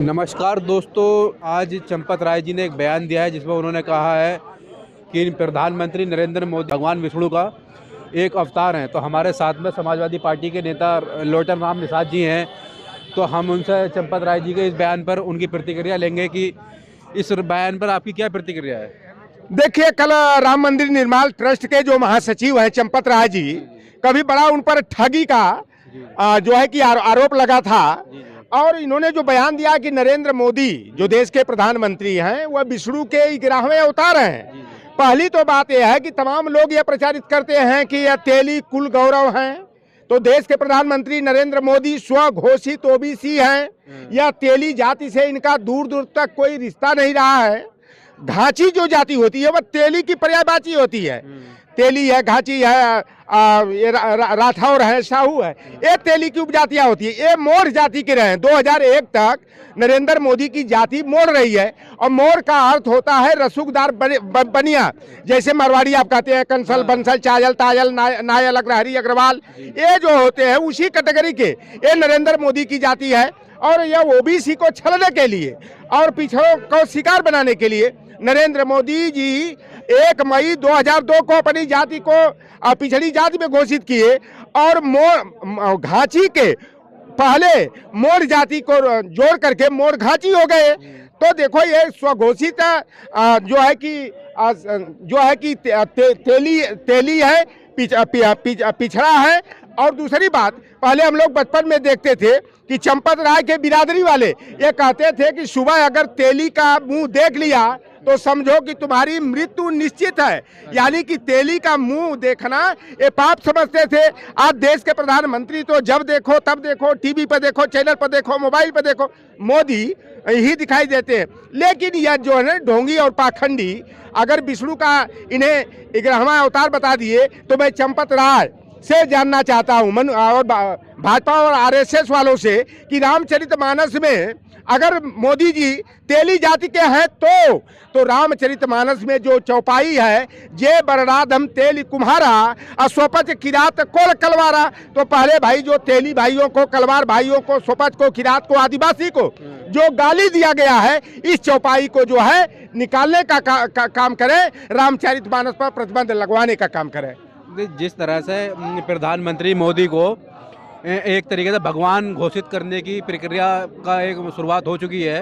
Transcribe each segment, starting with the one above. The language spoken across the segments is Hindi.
नमस्कार दोस्तों, आज चंपत राय जी ने एक बयान दिया है जिसमें उन्होंने कहा है कि प्रधानमंत्री नरेंद्र मोदी भगवान विष्णु का एक अवतार हैं। तो हमारे साथ में समाजवादी पार्टी के नेता लोटन राम निषाद जी हैं। तो हम उनसे चंपत राय जी के इस बयान पर उनकी प्रतिक्रिया लेंगे कि इस बयान पर आपकी क्या प्रतिक्रिया है। देखिए, कल राम मंदिर निर्माण ट्रस्ट के जो महासचिव हैं चंपत राय जी, कभी बड़ा उन पर ठगी का जो है कि आरोप लगा था। और इन्होंने जो बयान दिया कि नरेंद्र मोदी जो देश के प्रधानमंत्री हैं वह विष्णु के 11वें अवतार हैं। पहली तो बात यह है कि तमाम लोग यह प्रचारित करते हैं कि यह तेली कुल गौरव हैं। तो देश के प्रधानमंत्री नरेंद्र मोदी स्वघोषित ओबीसी हैं। यह तेली जाति से इनका दूर दूर तक कोई रिश्ता नहीं रहा है। घाची जो जाति होती है वह तेली की पर्यायवाची होती है। तेली है, घाची है, ये राठौर है, साहू है, ये तेली की उपजातियां होती है। ये मोर जाति के रहे। 2001 तक नरेंद्र मोदी की जाति मोर रही है। और मोर का अर्थ होता है रसूखदार बनिया, जैसे मारवाड़ी आप कहते हैं कंसल, बंसल, चायल, तायल, नायल, अग्रहरी, अग्रवाल, ये जो होते हैं उसी कैटेगरी के ये नरेंद्र मोदी की जाति है। और यह ओबीसी को छलने के लिए और पिछड़ों को शिकार बनाने के लिए नरेंद्र मोदी जी 1 मई 2002 को अपनी जाति को पिछड़ी जाति में घोषित किए। और मोर घाची के पहले मोर जाति को जोड़ करके मोर घाची हो गए। तो देखो, ये स्वघोषित जो है कि तेली है, पिछड़ा है। और दूसरी बात, पहले हम लोग बचपन में देखते थे कि चंपत राय के बिरादरी वाले ये कहते थे कि सुबह अगर तेली का मुंह देख लिया तो समझो कि तुम्हारी मृत्यु निश्चित है। यानी कि तेली का मुंह देखना ये पाप समझते थे। आज देश के प्रधानमंत्री तो जब देखो तब देखो, टीवी पर देखो, चैनल पर देखो, मोबाइल पर देखो, मोदी ही दिखाई देते हैं। लेकिन यह जो है ना ढोंगी और पाखंडी अगर विष्णु का इन्हें 11वां अवतार बता दिए तो मैं चंपत राय से जानना चाहता हूं और भाजपा और आरएसएस वालों से कि रामचरितमानस में अगर मोदी जी तेली जाति के हैं तो रामचरितमानस में जो चौपाई है, जे बरराधम तेली कुम्हारा स्वपच किरात कोल कलवारा, तो पहले भाई जो तेली भाइयों को, कलवार भाइयों को, स्वपच को, किरात को, आदिवासी को जो गाली दिया गया है, इस चौपाई को जो है निकालने का काम करें, रामचरितमानस पर प्रतिबंध लगवाने का काम करें। जिस तरह से प्रधानमंत्री मोदी को एक तरीके से भगवान घोषित करने की प्रक्रिया का एक शुरुआत हो चुकी है,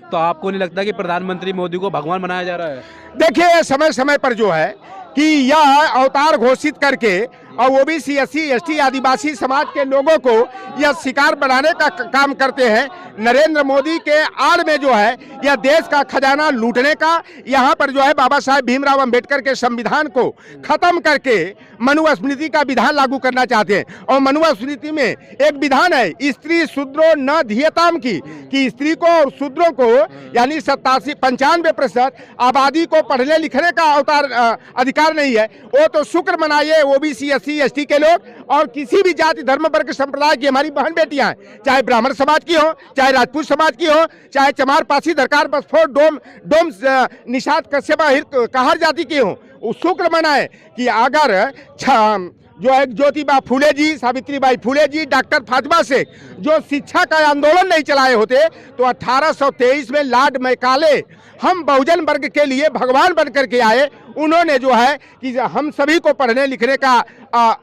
तो आपको नहीं लगता कि प्रधानमंत्री मोदी को भगवान बनाया जा रहा है? देखिए, समय समय पर जो है कि यह अवतार घोषित करके और ओबीसी, एससी, एसटी, आदिवासी समाज के लोगों को यह शिकार बनाने का काम करते हैं। नरेंद्र मोदी के आड़ में जो है यह देश का खजाना लूटने का, यहाँ पर जो है बाबा साहेब भीमराव अंबेडकर के संविधान को खत्म करके मनुस्मृति का विधान लागू करना चाहते हैं। और मनुस्मृति में एक विधान है, स्त्री शूद्रो न धियताम की, कि स्त्री को और शूद्रों को यानी 95% आबादी को पढ़ने लिखने का अधिकार नहीं है। वो तो शुक्र मनाइए ओबीसी, एससी, एसटी के लोग और किसी भी जाति, धर्म, वर्ग, संप्रदाय की हमारी बहन बेटियां हैं, चाहे ब्राह्मण समाज की हो, चाहे राजपूत समाज की हो, चाहे चमार, पासी, दरकार, बसफोर, डोम, निषाद, कश्यप, कहर जाति की हो, वो शुक्र मनाए कि अगर जो है ज्योतिबा फूले जी, सावित्रीबाई फूले जी, डॉक्टर फातिमा शेख जो शिक्षा का आंदोलन नहीं चलाए होते तो 1823 में लॉर्ड मैकाले हम बहुजन वर्ग के लिए भगवान बन करके आए। उन्होंने जो है कि हम सभी को पढ़ने लिखने का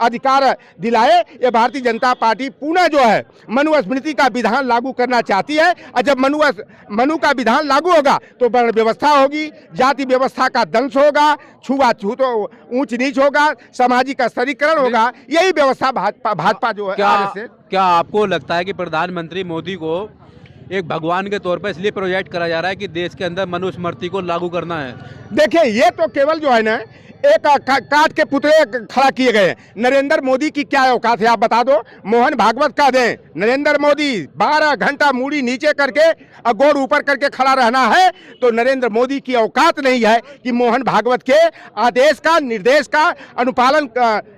अधिकार दिलाए। ये भारतीय जनता पार्टी पुनः जो है मनुस्मृति का विधान लागू करना चाहती है। और जब मनु का विधान लागू होगा तो वर्ण व्यवस्था होगी, जाति व्यवस्था का दंश होगा, छुआछूत, ऊंच नीच होगा, सामाजिक स्तरीकरण होगा। यही व्यवस्था भाजपा जो है। क्या आपको लगता है कि प्रधानमंत्री मोदी को एक भगवान के तौर पर इसलिए प्रोजेक्ट करा जा रहा है कि देश के अंदर मनुस्मृति को लागू करना है? देखिए, ये तो केवल जो है ना एक काट के पुतले खड़ा किए गए। नरेंद्र मोदी की क्या औकात है आप बता दो। मोहन भागवत का दें, नरेंद्र मोदी 12 घंटा मूड़ी नीचे करके गोर ऊपर करके खड़ा रहना है, तो नरेंद्र मोदी की औकात नहीं है कि मोहन भागवत के आदेश का, निर्देश का अनुपालन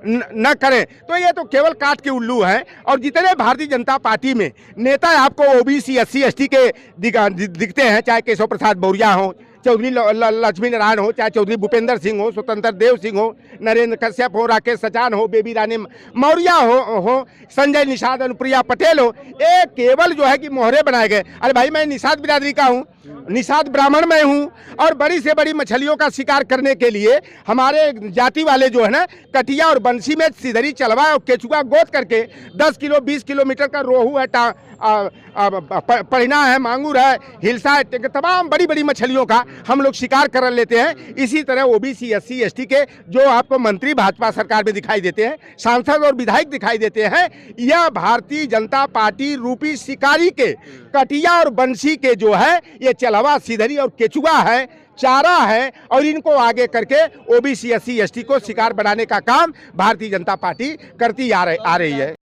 न करें। तो ये तो केवल काट के उल्लू है। और जितने भारतीय जनता पार्टी में नेता आपको ओबीसी, एससी, एसटी के दिखते हैं, चाहे केशव प्रसाद मौर्य हो चौधरी लक्ष्मी नारायण हो, चाहे चौधरी भूपेंद्र सिंह हो, स्वतंत्र देव सिंह हो, नरेंद्र कश्यप हो, राकेश सचान हो, बेबी रानी मौर्य हो, संजय निषाद, अनुप्रिया पटेल हो, ये केवल जो है कि मोहरे बनाए गए। अरे भाई मैं निषाद बिरादरी का हूँ, निषाद ब्राह्मण मैं हूँ, और बड़ी से बड़ी मछलियों का शिकार करने के लिए हमारे जाति वाले जो है ना कटिया और बंसी में सिधरी, चलवा और केचुआ गोद करके 10 किलो 20 किलोमीटर का रोहू है, परिणा है, मांगूर है, हिलसा है, तमाम बड़ी बड़ी मछलियों का हम लोग शिकार कर लेते हैं। इसी तरह ओबीसी SC ST के जो आपको मंत्री भाजपा सरकार में दिखाई देते हैं, सांसद और विधायक दिखाई देते हैं, यह भारतीय जनता पार्टी रूपी शिकारी के कटिया और बंसी के जो है ये चलवा, सिधरी और केचुआ है, चारा है, और इनको आगे करके ओबीसी SC ST को शिकार बनाने का काम भारतीय जनता पार्टी करती आ रही है।